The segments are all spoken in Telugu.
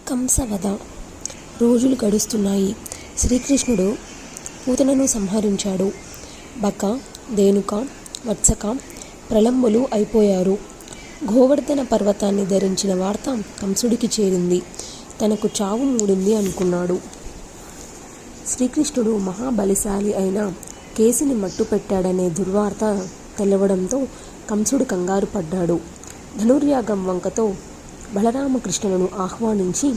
కంసవధ. రోజులు గడుస్తున్నాయి. శ్రీకృష్ణుడు పూతనను సంహరించాడు. బక, ధేనుక, వత్సక, ప్రలంబులు అయిపోయారు. గోవర్ధన పర్వతాన్ని ధరించిన వార్త కంసుడికి చేరింది. తనకు చావు మూడింది అనుకున్నాడు. శ్రీకృష్ణుడు మహాబలిశాలి అయిన కేసిని మట్టుపెట్టాడనే దుర్వార్త తెలవడంతో కంసుడు కంగారు పడ్డాడు. ధనుర్యాగం వంకతో బలరామకృష్ణులను ఆహ్వానించి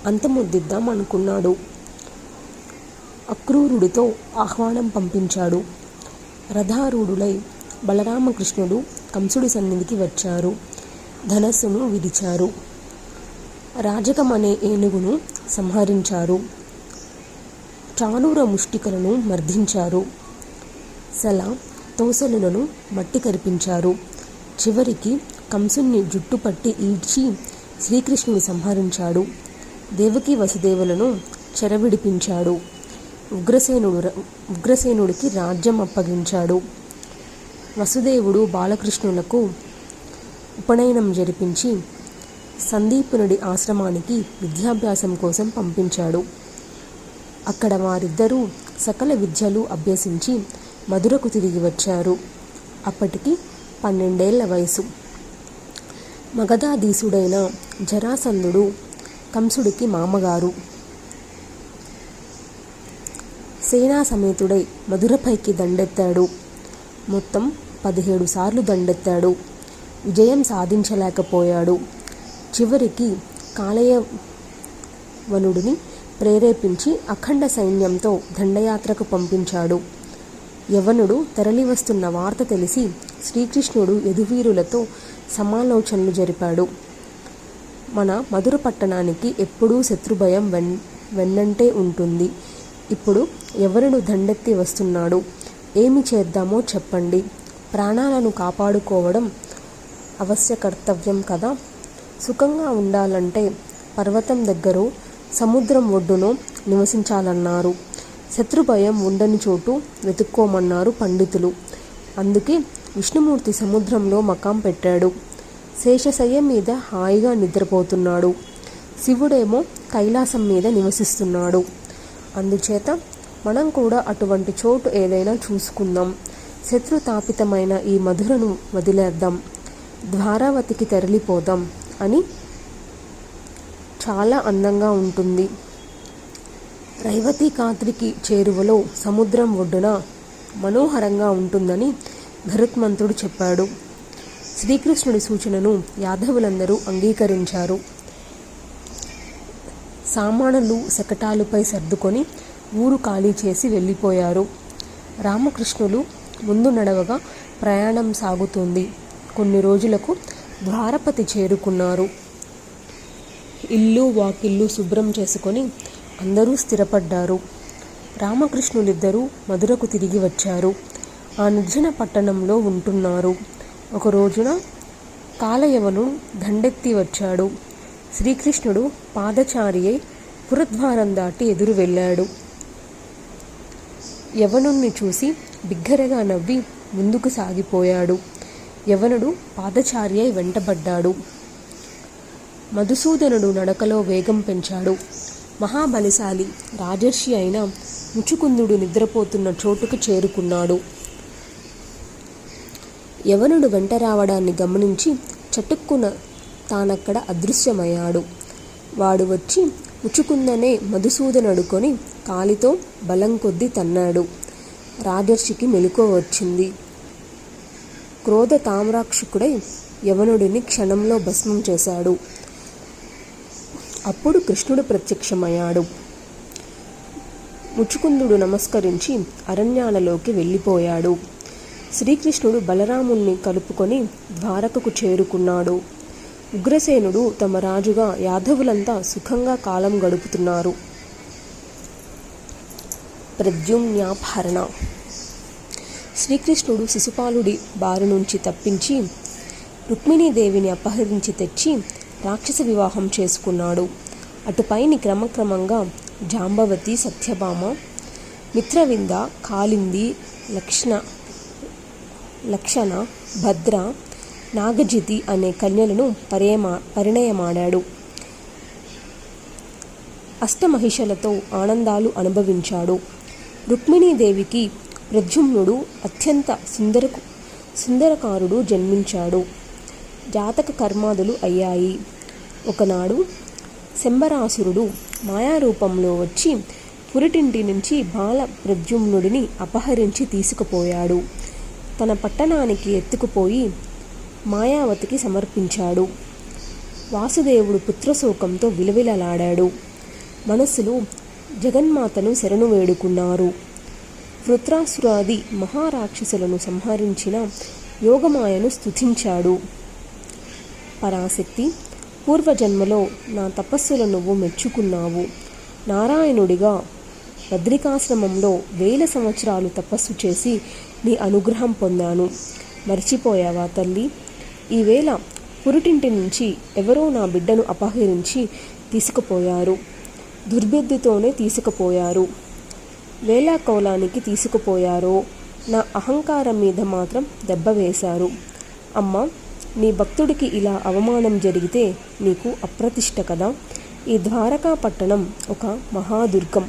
అంతమొద్దిద్దాం అనుకున్నాడు. అక్రూరుడితో ఆహ్వానం పంపించాడు. రథారూఢులై బలరామకృష్ణుడు కంసుడి సన్నిధికి వచ్చారు. ధనస్సును విడిచారు. రాజకమనే ఏనుగును సంహరించారు. చాణూర ముష్టికలను మర్దించారు. సల, తోసలులను మట్టి కరిపించారు. చివరికి కంసుని జుట్టుపట్టి ఈడ్చి శ్రీకృష్ణుడు సంహరించాడు. దేవకీ వసుదేవులను చెరవిడిపించాడు. ఉగ్రసేనుడికి రాజ్యం అప్పగించాడు. వసుదేవుడు బాలకృష్ణులకు ఉపనయనం జరిపించి సందీపునుడి ఆశ్రమానికి విద్యాభ్యాసం కోసం పంపించాడు. అక్కడ వారిద్దరూ సకల విద్యలు అభ్యసించి మధురకు తిరిగి వచ్చారు. అప్పటికి 12 ఏళ్ల వయసు. మగధాధీసుడైన జరాసంధుడు కంసుడికి మామగారు. సేనా సమేతుడై మధురపైకి దండెత్తాడు. మొత్తం 17 సార్లు దండెత్తాడు. విజయం సాధించలేకపోయాడు. చివరికి కాలయవనుడిని ప్రేరేపించి అఖండ సైన్యంతో దండయాత్రకు పంపించాడు. యవనుడు తరలివస్తున్న వార్త తెలిసి శ్రీకృష్ణుడు యదువీరులతో సమాలోచనలు జరిపాడు. మన మధుర పట్టణానికి ఎప్పుడూ శత్రుభయం వెన్నంటే ఉంటుంది. ఇప్పుడు యవనుడు దండెత్తి వస్తున్నాడు. ఏమి చేద్దామో చెప్పండి. ప్రాణాలను కాపాడుకోవడం అవశ్య కర్తవ్యం కదా. సుఖంగా ఉండాలంటే పర్వతం దగ్గర, సముద్రం ఒడ్డునో నివసించాలన్నారు. శత్రుభయం ఉండని చోటు వెతుక్కోమన్నారు పండితులు. అందుకే విష్ణుమూర్తి సముద్రంలో మకాం పెట్టాడు. శేషశయ్య మీద హాయిగా నిద్రపోతున్నాడు. శివుడేమో కైలాసం మీద నివసిస్తున్నాడు. అందుచేత మనం కూడా అటువంటి చోటు ఏదైనా చూసుకుందాం. శత్రుతాపితమైన ఈ మధురను వదిలేద్దాం. ద్వారావతికి తరలిపోదాం అని. చాలా అందంగా ఉంటుంది. రైవతీకాద్రికి చేరువలో సముద్రం ఒడ్డున మనోహరంగా ఉంటుందని గరుత్మంతుడు చెప్పాడు. శ్రీకృష్ణుడి సూచనను యాదవులందరూ అంగీకరించారు. సామానులు శకటాలపై సర్దుకొని ఊరు ఖాళీ చేసి వెళ్ళిపోయారు. రామకృష్ణులు ముందు నడవగా ప్రయాణం సాగుతుంది. కొన్ని రోజులకు ద్వారపతి చేరుకున్నారు. ఇల్లు వాకిళ్ళు శుభ్రం చేసుకొని అందరూ స్థిరపడ్డారు. రామకృష్ణులిద్దరూ మధురకు తిరిగి వచ్చారు. ఆ నిర్జన పట్టణంలో ఉంటున్నారు. ఒక రోజున కాలయవను దండెత్తి వచ్చాడు. శ్రీకృష్ణుడు పాదచారి అయి పురద్వారం దాటి ఎదురు వెళ్ళాడు. యవనుణ్ణి చూసి బిగ్గరగా నవ్వి ముందుకు సాగిపోయాడు. యవనుడు పాదచారి అయి వెంటబడ్డాడు. మధుసూదనుడు నడకలో వేగం పెంచాడు. మహాబలిశాలి రాజర్షి అయిన ముచుకుందుడు నిద్రపోతున్న చోటుకు చేరుకున్నాడు. యవనుడు వెంట రావడాన్ని గమనించి చటుక్కున తానక్కడ అదృశ్యమయ్యాడు. వాడు వచ్చి ముచుకుందనే మధుసూదనుడుకొని కాలితో బలం కొద్దీ తన్నాడు. రాజర్షికి మెలకువ వచ్చింది. క్రోధ తామ్రాక్షుకుడై యవనుడిని క్షణంలో భస్మం చేశాడు. అప్పుడు కృష్ణుడు ప్రత్యక్షమయ్యాడు. ముచుకుందుడు నమస్కరించి అరణ్యాలలోకి వెళ్ళిపోయాడు. శ్రీకృష్ణుడు బలరాముణ్ణి కలుపుకొని ద్వారకకు చేరుకున్నాడు. ఉగ్రసేనుడు తమ రాజుగా యాదవులంతా సుఖంగా కాలం గడుపుతున్నారు. ప్రద్యుమ్నాపహరణ. శ్రీకృష్ణుడు శిశుపాలుడి బారి నుంచి తప్పించి రుక్మిణీదేవిని అపహరించి తెచ్చి రాక్షస వివాహం చేసుకున్నాడు. అటుపైని క్రమక్రమంగా జాంబవతి, సత్యభామ, మిత్రవింద, కాళింది, లక్షణ, భద్ర, నాగజితి అనే కన్యలను పరిణయమాడాడు. అష్టమహిషలతో ఆనందాలు అనుభవించాడు. రుక్మిణీదేవికి ప్రద్యుమ్నుడు అత్యంత సుందరకారుడు జన్మించాడు. జాతక కర్మాదులు అయ్యాయి. ఒకనాడు శంబరాసురుడు మాయారూపంలో వచ్చి పురిటింటి నుంచి బాల ప్రద్యుమ్నుడిని అపహరించి తీసుకుపోయాడు. తన పట్టణానికి ఎత్తుకుపోయి మాయావతికి సమర్పించాడు. వాసుదేవుడు పుత్రశోకంతో విలవిలలాడాడు. మనస్సులో జగన్మాతను శరణు వేడుకున్నారు. వృత్రాసురాది మహారాక్షసులను సంహరించిన యోగమాయను స్తుతించాడు. పరాశక్తి, పూర్వజన్మలో నా తపస్సులను నువ్వు మెచ్చుకున్నావు. నారాయణుడిగా బద్రికాశ్రమంలో 1000 సంవత్సరాలు తపస్సు చేసి నీ అనుగ్రహం పొందాను. మర్చిపోయావా తల్లి? ఈవేళ పురిటింటి నుంచి ఎవరో నా బిడ్డను అపహరించి తీసుకుపోయారు. దుర్బుద్ధితోనే తీసుకుపోయారు. వేళాకోలానికి తీసుకుపోయారో నా అహంకారం మీద మాత్రం దెబ్బ వేశారు. అమ్మ, నీ భక్తుడికి ఇలా అవమానం జరిగితే నీకు అప్రతిష్ట కదా. ఈ ద్వారకా పట్టణం ఒక మహాదుర్గం.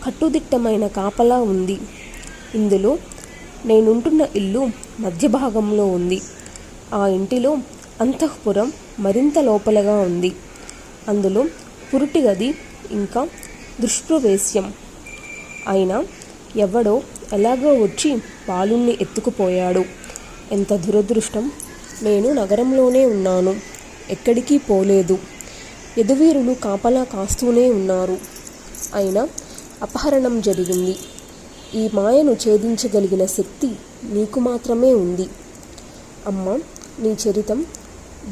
కట్టుదిట్టమైన కాపలా ఉంది. ఇందులో నేనుంటున్న ఇల్లు మధ్య భాగంలో ఉంది. ఆ ఇంటిలో అంతఃపురం మరింత లోపలగా ఉంది. అందులో పురుటి గది ఇంకా దుష్ప్రవేశ్యం. అయినా ఎవడో ఎలాగో వచ్చి బాలుణ్ణి ఎత్తుకుపోయాడు. ఎంత దురదృష్టం! నేను నగరంలోనే ఉన్నాను, ఎక్కడికి పోలేదు. యదువీరులు కాపలా కాస్తూనే ఉన్నారు. అయినా అపహరణం జరిగింది. ఈ మాయను ఛేదించగలిగిన శక్తి నీకు మాత్రమే ఉంది. అమ్మ, నీ చరితం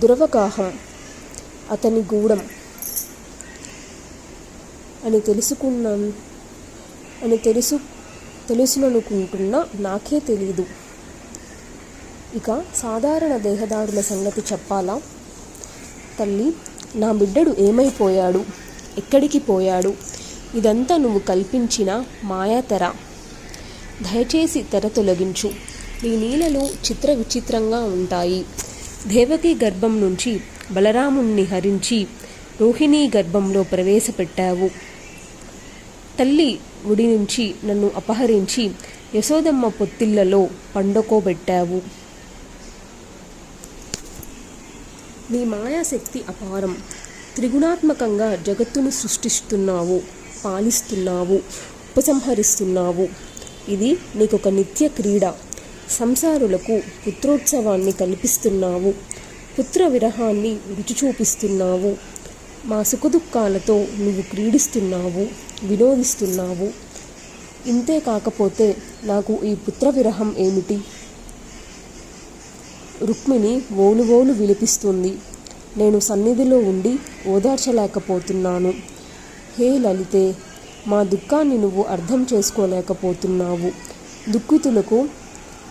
దురవగాహం, అతని గూఢం అని తెలుసుననుకుంటున్నా నాకే తెలీదు. ఇక సాధారణ దేహదారుల సంగతి చెప్పాలా? తల్లి, నా బిడ్డడు ఏమైపోయాడు? ఎక్కడికి పోయాడు? ఇదంతా నువ్వు కల్పించిన మాయాతెర. దయచేసి తెర తొలగించు. నీ నీళ్ళలు చిత్ర విచిత్రంగా ఉంటాయి. దేవకీ గర్భం నుంచి బలరాముణ్ణి హరించి రోహిణీ గర్భంలో ప్రవేశపెట్టావు. తల్లి ఒడి నుంచి నన్ను అపహరించి యశోదమ్మ పొత్తిళ్లలో పండుకోబెట్టావు. నీ మాయాశక్తి అపారం. త్రిగుణాత్మకంగా జగత్తును సృష్టిస్తున్నావు, పాలిస్తున్నావు, ఉపసంహరిస్తున్నావు. ఇది నీకొక నిత్య క్రీడ. సంసారులకు పుత్రోత్సవాన్ని కల్పిస్తున్నావు. పుత్ర విరహాన్ని రుచి చూపిస్తున్నావు. మా సుఖదుఖాలతో నువ్వు క్రీడిస్తున్నావు, వినోదిస్తున్నావు. ఇంతే కాకపోతే నాకు ఈ పుత్ర విరహం ఏమిటి? రుక్మిణి ఓలు విలిపిస్తుంది. నేను సన్నిధిలో ఉండి ఓదార్చలేకపోతున్నాను. హే లలితే, మా దుఃఖాన్ని నువ్వు అర్థం చేసుకోలేకపోతున్నావు. దుఃఖితులకు,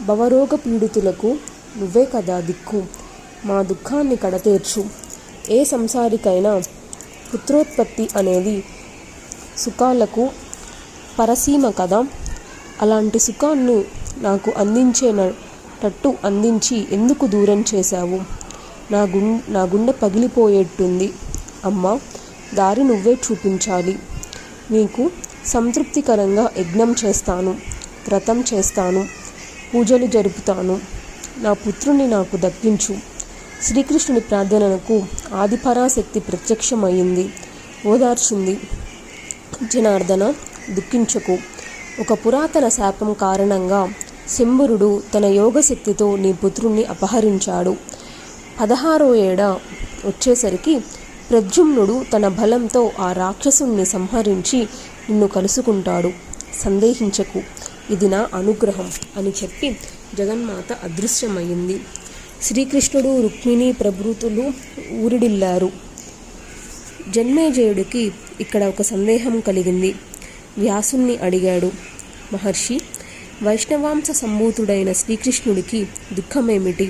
భవరోగ పీడితులకు నువ్వే కదా దిక్కు. మా దుఃఖాన్ని కడతేర్చు. ఏ సంసారికైనా పుత్రోత్పత్తి అనేది సుఖాలకు పరసీమ కదా. అలాంటి సుఖాన్ని నాకు అందించేటట్టు అందించి ఎందుకు దూరం చేశావు? నా గుండె పగిలిపోయేట్టుంది. అమ్మా, దారి నువ్వే చూపించాలి. నీకు సంతృప్తికరంగా యజ్ఞం చేస్తాను, వ్రతం చేస్తాను, పూజలు జరుపుతాను. నా పుత్రుని నాకు దక్కించు. శ్రీకృష్ణుని ప్రార్థనలకు ఆదిపరాశక్తి ప్రత్యక్షమయ్యింది, ఓదార్చింది. జనార్దన, దుఃఖించకు. ఒక పురాతన శాపం కారణంగా శంబరుడు తన యోగశక్తితో నీ పుత్రుణ్ణి అపహరించాడు. 16వ ఏడ వచ్చేసరికి ప్రద్యుమ్నుడు తన బలంతో ఆ రాక్షసుణ్ణి సంహరించి నిన్ను కలుసుకుంటాడు. సందేహించకు, ఇది నా అనుగ్రహం అని చెప్పి జగన్మాత అదృశ్యమయ్యింది. శ్రీకృష్ణుడు, రుక్మిణి ప్రభృతులు ఊరిడిల్లారు. జన్మేజయుడికి ఇక్కడ ఒక సందేహం కలిగింది. వ్యాసుణ్ణి అడిగాడు, మహర్షి, వైష్ణవాంశ సంభూతుడైన శ్రీకృష్ణుడికి దుఃఖమేమిటి?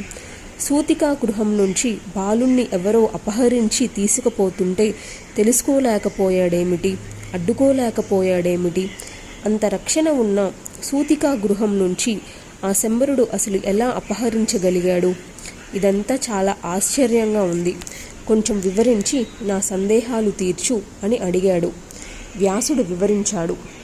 సూతికా గృహం నుంచి బాలుణ్ణి ఎవరో అపహరించి తీసుకుపోతుంటే తెలుసుకోలేకపోయాడేమిటి? అడ్డుకోలేకపోయాడేమిటి? అంత రక్షణ ఉన్న సూతికా గృహం నుంచి ఆ శంబరుడు అసలు ఎలా అపహరించగలిగాడు? ఇదంతా చాలా ఆశ్చర్యంగా ఉంది. కొంచెం వివరించి నా సందేహాలు తీర్చు అని అడిగాడు. వ్యాసుడు వివరించాడు.